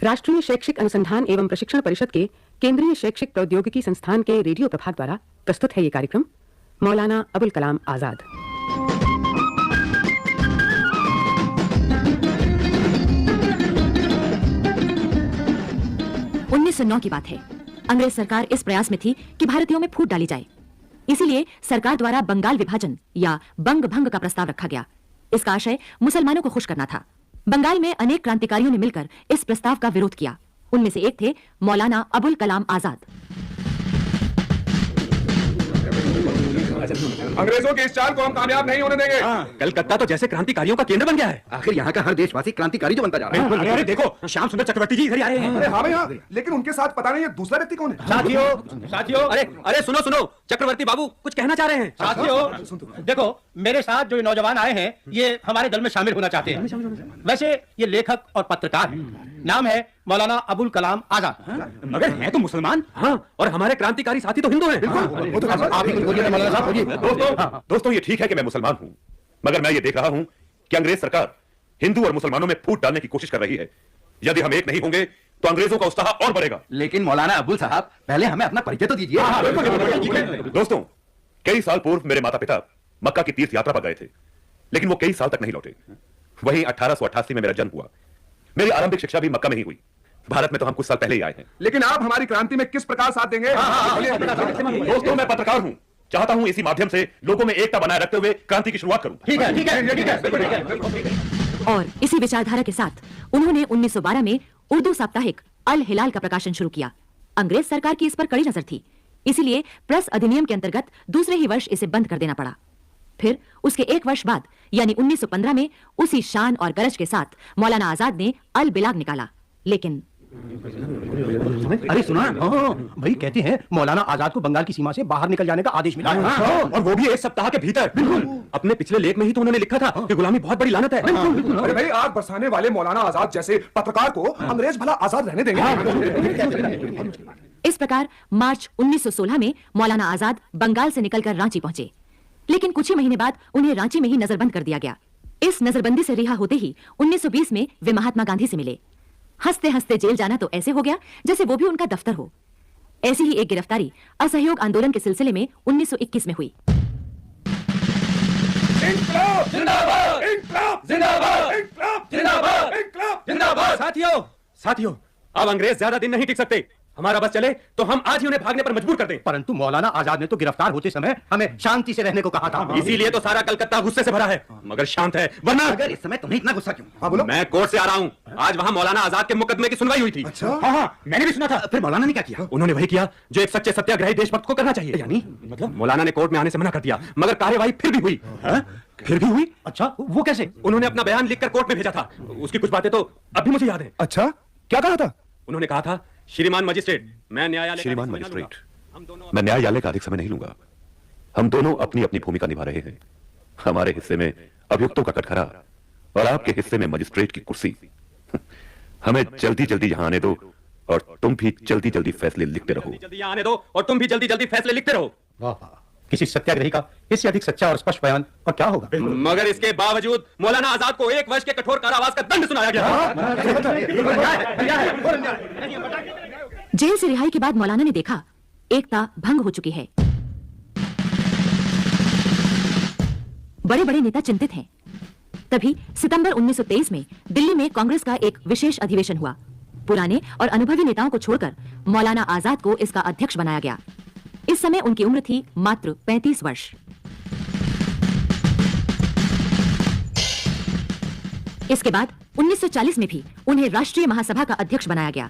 राष्ट्रीय शैक्षिक अनुसंधान एवं प्रशिक्षण परिषद के केंद्रीय शैक्षिक प्रौद्योगिकी संस्थान के रेडियो प्रभाग द्वारा प्रस्तुत है ये कार्यक्रम मौलाना अबुल कलाम आजाद। 1909 की बात है। अंग्रेज सरकार इस प्रयास में थी कि भारतीयों में फूट डाली जाए। इसीलिए सरकार द्वारा बंगाल विभाजन या बंग भंग का प्रस्ताव रखा गया। इसका आशय मुसलमानों को खुश करना था। बंगाल में अनेक क्रांतिकारियों ने मिलकर इस प्रस्ताव का विरोध किया। उनमें से एक थे मौलाना अबुल कलाम आजाद। अंग्रेजों के इस चाल को हम कामयाब नहीं होने देंगे। कलकत्ता तो जैसे क्रांतिकारियों का केंद्र बन गया है। आखिर यहाँ का हर देशवासी क्रांतिकारी जो बनता जा रहा है। अरे देखो, श्याम सुंदर चक्रवर्ती जी इधर आ रहे हैं। अरे हाँ भैया, लेकिन उनके साथ पता नहीं है दूसरा व्यक्ति कौन है। साथियों, अरे सुनो, चक्रवर्ती बाबू कुछ कहना चाह रहे हैं। साथियों देखो, मेरे साथ जो नौजवान आए हैं ये हमारे दल में शामिल होना चाहते हैं। वैसे ये लेखक और पत्रकार हैं। नाम है मौलाना अबुल कलाम आजाद। मगर है तो मुसलमान। हाँ, और हमारे क्रांतिकारी साथी तो हिंदू हैं। दोस्तों, ये ठीक है कि मैं मुसलमान हूं, मगर मैं ये देख रहा हूं कि अंग्रेज सरकार हिंदू और मुसलमानों में फूट डालने की कोशिश कर रही है। यदि हम एक नहीं होंगे तो अंग्रेजों का उत्साह और बढ़ेगा। लेकिन मौलाना अबुल साहब, पहले हमें अपना परिचय तो दीजिए। दोस्तों, कई साल पूर्व मेरे माता पिता मक्का की तीर्थ यात्रा पर गए थे, लेकिन वो कई साल तक नहीं लौटे। वहीं 1888 में मेरा जन्म हुआ। मेरी आरंभिक शिक्षा भी मक्का में ही हुई। भारत में तो हम कुछ साल पहले ही आए हैं। लेकिन आप हमारी क्रांति में किस प्रकार साथ देंगे? दोस्तों, मैं पत्रकार हूं, चाहता हूं इसी माध्यम से लोगों में एकता बनाए रखते हुए क्रांति की शुरुआत करूं। ठीक है। और इसी विचारधारा के साथ उन्होंने 1912 में उर्दू साप्ताहिक अल हिलाल का प्रकाशन शुरू किया। अंग्रेज सरकार की इस पर कड़ी नजर थी, इसीलिए प्रेस अधिनियम के अंतर्गत दूसरे ही वर्ष इसे बंद कर देना पड़ा। फिर उसके एक वर्ष बाद यानी 1915 में उसी शान और गरज के साथ मौलाना आजाद ने अल बिलाग निकाला। लेकिन अरे सुना भाई, कहते हैं मौलाना आजाद को बंगाल की सीमा से बाहर निकल जाने का आदेश मिला है। और वो भी एक सप्ताह के भीतर। अपने पिछले लेख में ही तो उन्होंने लिखा था कि गुलामी बहुत बड़ी लानत है। अरे भाई, आग बरसाने वाले मौलाना आजाद जैसे पत्रकार को अंग्रेज भला आजाद रहने देंगे? इस प्रकार मार्च 1916 में मौलाना आजाद बंगाल से निकलकर रांची पहुंचे। लेकिन कुछ ही महीने बाद उन्हें रांची में ही नजरबंद कर दिया गया। इस नजरबंदी से रिहा होते ही 1920 में वे महात्मा गांधी से मिले। हंसते हंसते जेल जाना तो ऐसे हो गया जैसे वो भी उनका दफ्तर हो। ऐसी ही एक गिरफ्तारी असहयोग आंदोलन के सिलसिले में 1921 में हुई। इंकलाब जिंदाबाद! इंकलाब जिंदाबाद! इंकलाब जिंदाबाद! इंकलाब जिंदाबाद! साथियों, अब अंग्रेज ज्यादा दिन नहीं टिक सकते। हमारा बस चले तो हम आज ही उन्हें भागने पर मजबूर कर दें। परंतु मौलाना आजाद ने तो गिरफ्तार होते समय हमें शांति से रहने को कहा था। इसीलिए तो सारा कलकत्ता गुस्से से भरा है, मगर शांत है। वरना अगर इस समय तुम्हें इतना गुस्सा क्यों? हाँ बोलो। मैं कोर्ट से आ रहा हूँ। आज वहाँ मौलाना आजाद के मुकदमे की सुनवाई हुई थी। अच्छा? हाँ, मैंने भी सुना था। फिर मौलाना ने क्या किया? उन्होंने वही किया जो एक सच्चे सत्याग्रही देशभक्त को करना चाहिए। यानी मतलब मौलाना ने कोर्ट में आने से मना कर दिया, मगर कार्यवाही फिर भी हुई। फिर भी हुई? अच्छा, वो कैसे? उन्होंने अपना बयान लिखकर कोर्ट में भेजा था। उसकी कुछ बातें तो अब भी मुझे याद है। अच्छा, क्या कहा था? उन्होंने कहा था, श्रीमान मजिस्ट्रेट, मैं न्यायालय श्रीमान मजिस्ट्रेट, मैं न्यायालय का अधिक समय नहीं लूंगा। हम दोनों अपनी अपनी भूमिका निभा रहे हैं। हमारे हिस्से में अभियुक्तों का कटघरा और आपके हिस्से में मजिस्ट्रेट की कुर्सी। हमें जल्दी जल्दी यहां आने दो और तुम भी जल्दी जल्दी फैसले लिखते रहो। जल्दी आने दो और तुम भी जल्दी जल्दी फैसले लिखते रहो। वाह, किसी सत्याग्रही का इससे अधिक सच्चा और स्पष्ट बयान और क्या होगा? मगर इसके बावजूद मौलाना आजाद को 1 वर्ष के कठोर कारावास का दंड सुनाया गया। जेल से रिहाई के बाद मौलाना ने देखा एकता भंग हो चुकी है। बड़े बड़े नेता चिंतित हैं। तभी सितंबर 1923 में दिल्ली में कांग्रेस का एक विशेष अधिवेशन हुआ। पुराने और अनुभवी नेताओं को छोड़कर मौलाना आजाद को इसका अध्यक्ष बनाया गया। इस समय उनकी उम्र थी मात्र 35 वर्ष। इसके बाद 1940 में भी उन्हें राष्ट्रीय महासभा का अध्यक्ष बनाया गया।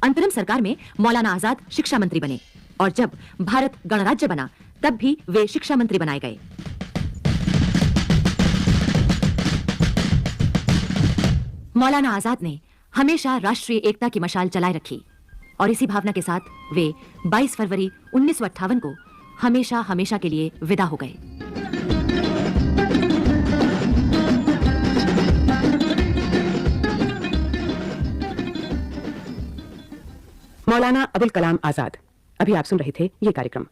अंतरिम सरकार में मौलाना आजाद शिक्षा मंत्री बने और जब भारत गणराज्य बना तब भी वे शिक्षा मंत्री बनाए गए। मौलाना आजाद ने हमेशा राष्ट्रीय एकता की मशाल जलाए रखी और इसी भावना के साथ वे 22 फरवरी 1958 को हमेशा हमेशा के लिए विदा हो गए। मौलाना अबुल कलाम आजाद। अभी आप सुन रहे थे ये कार्यक्रम।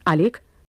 आलेख